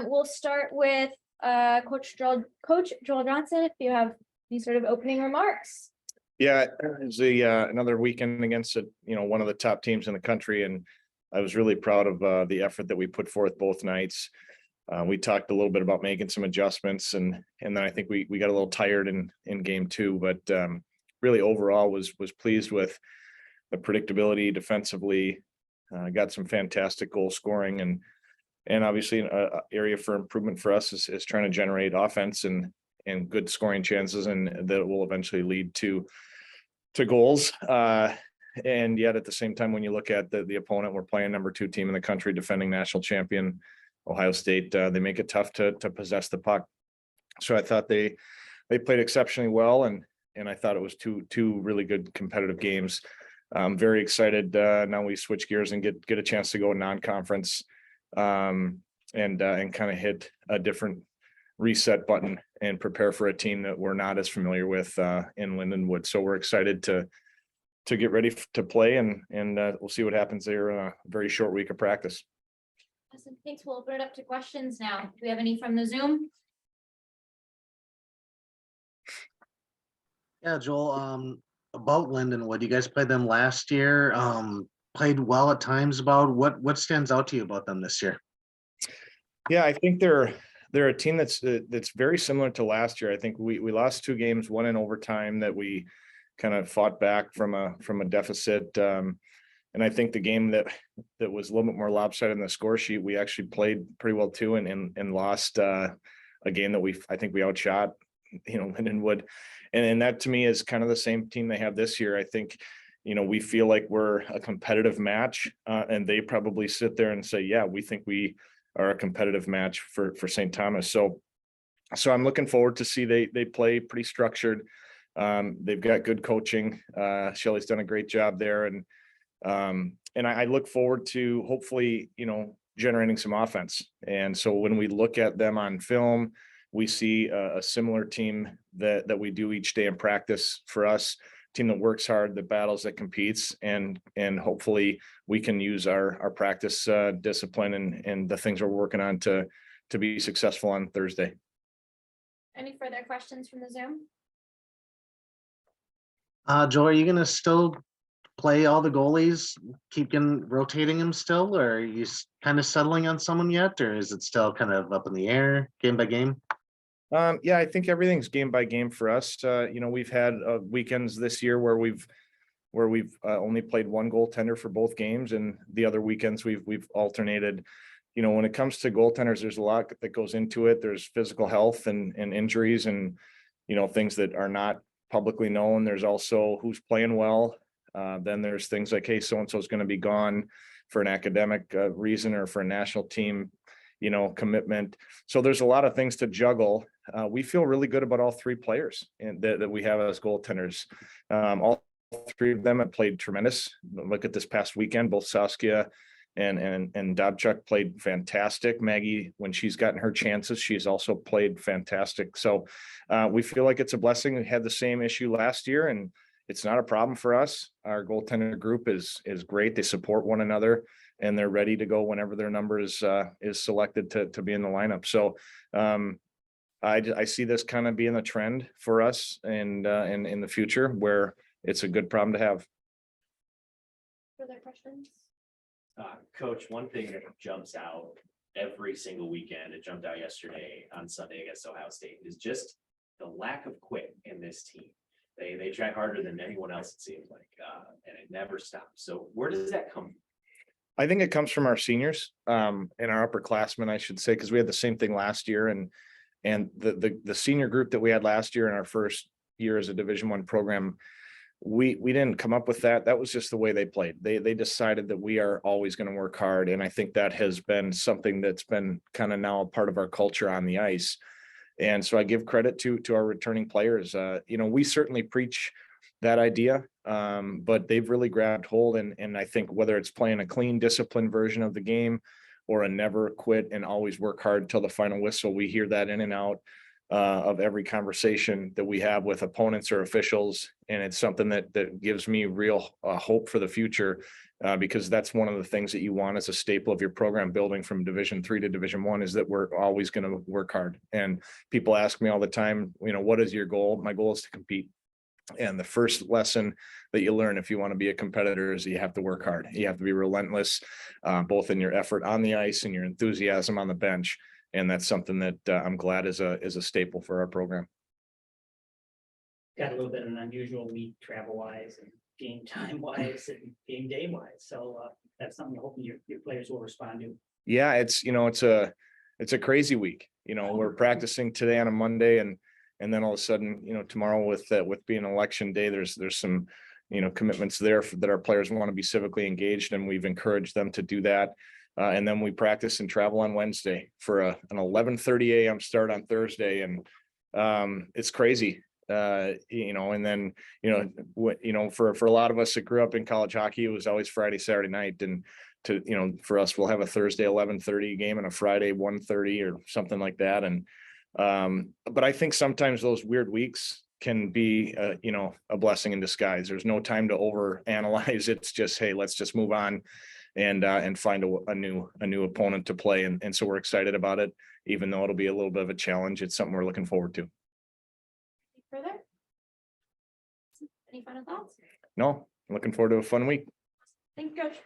We'll start with Coach Joel Johnson, if you have any sort of opening remarks. Yeah, it's another weekend against one of the top teams in the country, and I was really proud of the effort that we put forth both nights. We talked a little bit about making some adjustments, and then I think we got a little tired in game two, but really overall was pleased with the predictability defensively. Got some fantastic goal scoring, and obviously an area for improvement for us is trying to generate offense and good scoring chances, and that will eventually lead to goals. And yet at the same time, when you look at the opponent, we're playing number 2 team in the country, defending national champion Ohio State. They make it tough to possess the puck. So I thought they played exceptionally well, and I thought it was two really good competitive games. I'm very excited. Now we switch gears and get a chance to go non-conference, and kind of hit a different reset button and prepare for a team that we're not as familiar with in Lindenwood. So we're excited to get ready to play, and we'll see what happens there in a very short week of practice. Awesome. Thanks. We'll open it up to questions now. Do we have any from the Zoom? Yeah, Joel, about Lindenwood, you guys played them last year, played well at times. About what stands out to you about them this year? Yeah, I think they're a team that's very similar to last year. I think we lost 2 games, one in overtime that we kind of fought back from a deficit. And I think the game that was a little bit more lopsided in the score sheet, we actually played pretty well too, and lost a game that I think we outshot, Lindenwood. And that to me is kind of the same team they have this year. I think, we feel like we're a competitive match, and they probably sit there and say, yeah, we think we are a competitive match for St. Thomas. So I'm looking forward to see they play pretty structured. They've got good coaching. Shelley's done a great job there. And I look forward to hopefully, generating some offense. And so when we look at them on film, we see a similar team that we do each day in practice for us, team that works hard, that battles, that competes, and hopefully we can use our practice discipline and the things we're working on to be successful on Thursday. Any further questions from the Zoom? Joel, are you going to still play all the goalies, rotating them still, or are you kind of settling on someone yet, or is it still kind of up in the air, game by game? Yeah, I think everything's game by game for us. We've had weekends this year where we've only played one goaltender for both games, and the other weekends we've alternated. When it comes to goaltenders, there's a lot that goes into it. There's physical health and injuries, and things that are not publicly known. There's also who's playing well. Then there's things like, hey, so-and-so is going to be gone for an academic reason or for a national team, commitment. So there's a lot of things to juggle. We feel really good about all 3 players that we have as goaltenders. All 3 of them have played tremendous. Look at this past weekend, both Saskia and Dobchuk played fantastic. Maggie, when she's gotten her chances, she's also played fantastic. So we feel like it's a blessing. We had the same issue last year, and it's not a problem for us. Our goaltender group is great. They support one another, and they're ready to go whenever their number is selected to be in the lineup. So I see this kind of being a trend for us, and in the future, where it's a good problem to have. Further questions? Coach, one thing that jumps out every single weekend, it jumped out yesterday on Sunday against Ohio State, is just the lack of quit in this team. They try harder than anyone else, it seems like, and it never stops. So where does that come from? I think it comes from our seniors, and our upperclassmen, I should say, because we had the same thing last year, and the senior group that we had last year in our first year as a Division I program, we didn't come up with that. That was just the way they played. They decided that we are always going to work hard, and I think that has been something that's been kind of now a part of our culture on the ice. And so I give credit to our returning players. We certainly preach that idea, but they've really grabbed hold. And I think whether it's playing a clean, disciplined version of the game or a never quit and always work hard until the final whistle, we hear that in and out. of every conversation that we have with opponents or officials. And it's something that gives me real hope for the future. Because that's one of the things that you want as a staple of your program building from Division III to Division I, is that we're always going to work hard. And people ask me all the time, what is your goal? My goal is to compete. And the first lesson that you learn if you want to be a competitor is you have to work hard. You have to be relentless, both in your effort on the ice and your enthusiasm on the bench. And that's something that I'm glad is a staple for our program. Got a little bit of an unusual week travel wise and game time wise and game day wise. So that's something I'm hoping your players will respond to. Yeah, it's a crazy week. We're practicing today on a Monday and then all of a sudden, tomorrow with being election day, there's some, commitments there that our players want to be civically engaged, and we've encouraged them to do that. And then we practice and travel on Wednesday for an 11:30 a.m. start on Thursday. And it's crazy. And then, for a lot of us that grew up in college hockey, it was always Friday, Saturday night. And for us, we'll have a Thursday 11:30 game and a Friday 1:30 or something like that. And but I think sometimes those weird weeks can be, a blessing in disguise. There's no time to over analyze. It's just, hey, let's just move on and find a new opponent to play. And so we're excited about it, even though it'll be a little bit of a challenge. It's something we're looking forward to. Further? Any final thoughts? No, looking forward to a fun week. Thank you, Coach.